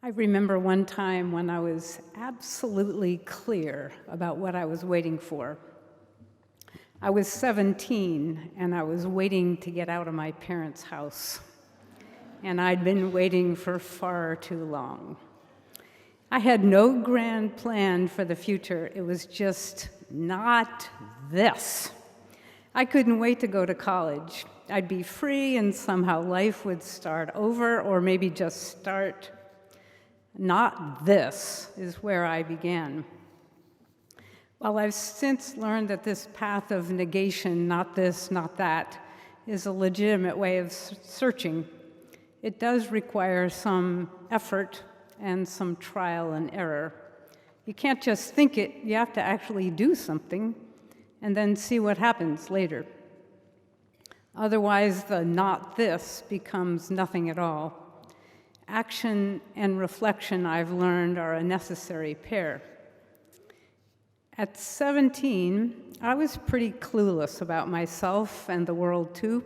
I remember one time when I was absolutely clear about what I was waiting for. I was 17, and I was waiting to get out of my parents' house. And I'd been waiting for far too long. I had no grand plan for the future. It was just not this. I couldn't wait to go to college. I'd be free, and somehow life would start over, or maybe just start. Not this is where I began. While I've since learned that this path of negation, not this, not that, is a legitimate way of searching, it does require some effort and some trial and error. You can't just think it, you have to actually do something and then see what happens later. Otherwise, the not this becomes nothing at all. Action and reflection, I've learned, are a necessary pair. At 17, I was pretty clueless about myself and the world too.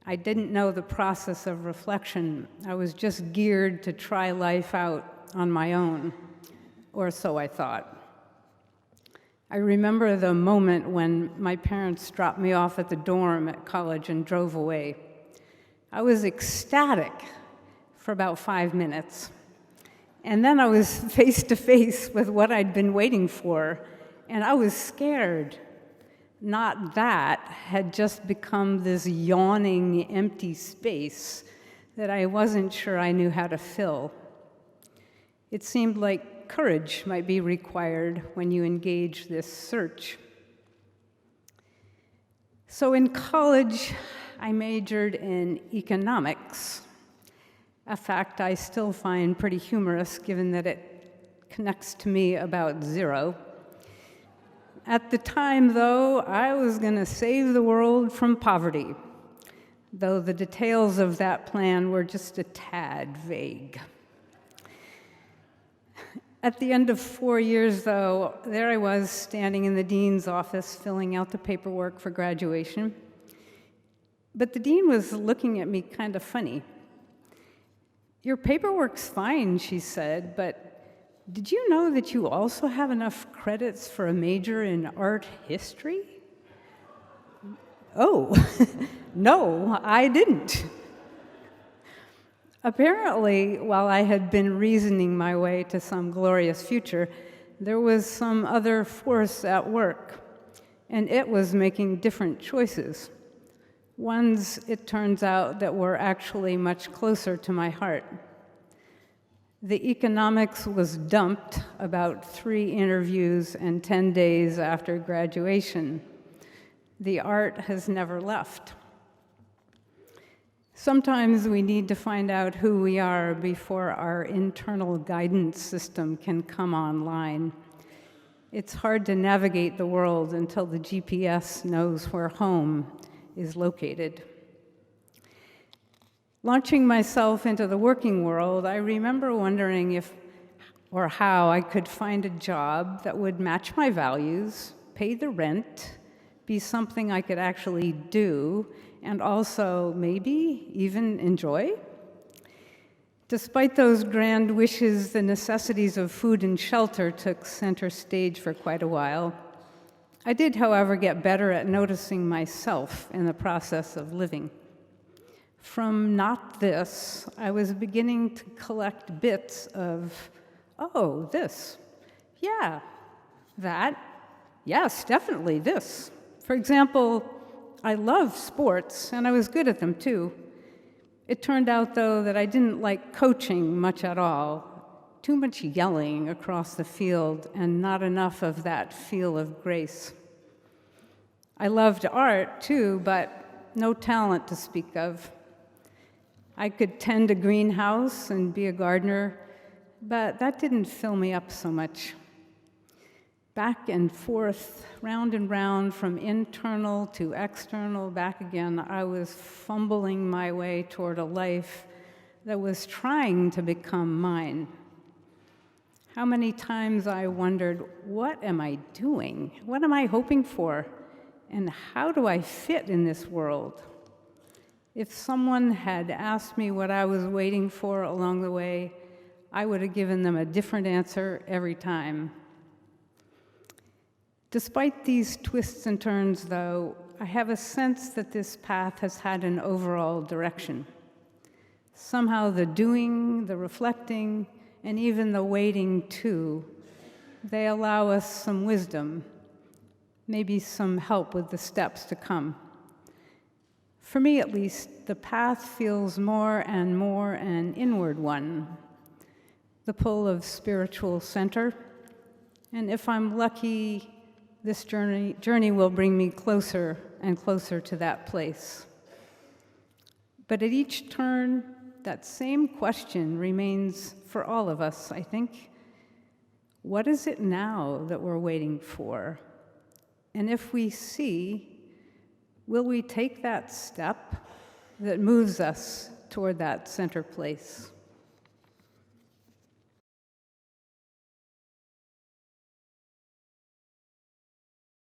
I didn't know the process of reflection. I was just geared to try life out on my own, or so I thought. I remember the moment when my parents dropped me off at the dorm at college and drove away. I was ecstatic for about 5 minutes. And then I was face to face with what I'd been waiting for, and I was scared. Not that had just become this yawning, empty space that I wasn't sure I knew how to fill. It seemed like courage might be required when you engage this search. So in college, I majored in economics, a fact I still find pretty humorous given that it connects to me about zero. At the time, though, I was going to save the world from poverty, though the details of that plan were just a tad vague. At the end of 4 years, though, there I was standing in the dean's office filling out the paperwork for graduation. But the dean was looking at me kind of funny. "Your paperwork's fine," she said, "but did you know that you also have enough credits for a major in art history?" Oh, no, I didn't. Apparently, while I had been reasoning my way to some glorious future, there was some other force at work, and it was making different choices. Ones, it turns out, that were actually much closer to my heart. The economics was dumped about 3 interviews and 10 days after graduation. The art has never left. Sometimes we need to find out who we are before our internal guidance system can come online. It's hard to navigate the world until the GPS knows where home is located. Launching myself into the working world, I remember wondering if or how I could find a job that would match my values, pay the rent, be something I could actually do, and also maybe even enjoy. Despite those grand wishes, the necessities of food and shelter took center stage for quite a while. I did, however, get better at noticing myself in the process of living. From not this, I was beginning to collect bits of, oh, this, yeah, that, yes, definitely this. For example, I love sports, and I was good at them too. It turned out, though, that I didn't like coaching much at all. Too much yelling across the field and not enough of that feel of grace. I loved art, too, but no talent to speak of. I could tend a greenhouse and be a gardener, but that didn't fill me up so much. Back and forth, round and round, from internal to external, back again, I was fumbling my way toward a life that was trying to become mine. How many times I wondered, what am I doing? What am I hoping for? And how do I fit in this world? If someone had asked me what I was waiting for along the way, I would have given them a different answer every time. Despite these twists and turns, though, I have a sense that this path has had an overall direction. Somehow the doing, the reflecting, and even the waiting too, they allow us some wisdom, maybe some help with the steps to come. For me, at least, the path feels more and more an inward one, the pull of spiritual center, and if I'm lucky, this journey will bring me closer and closer to that place. But at each turn, that same question remains for all of us, I think. What is it now that we're waiting for? And if we see, will we take that step that moves us toward that center place?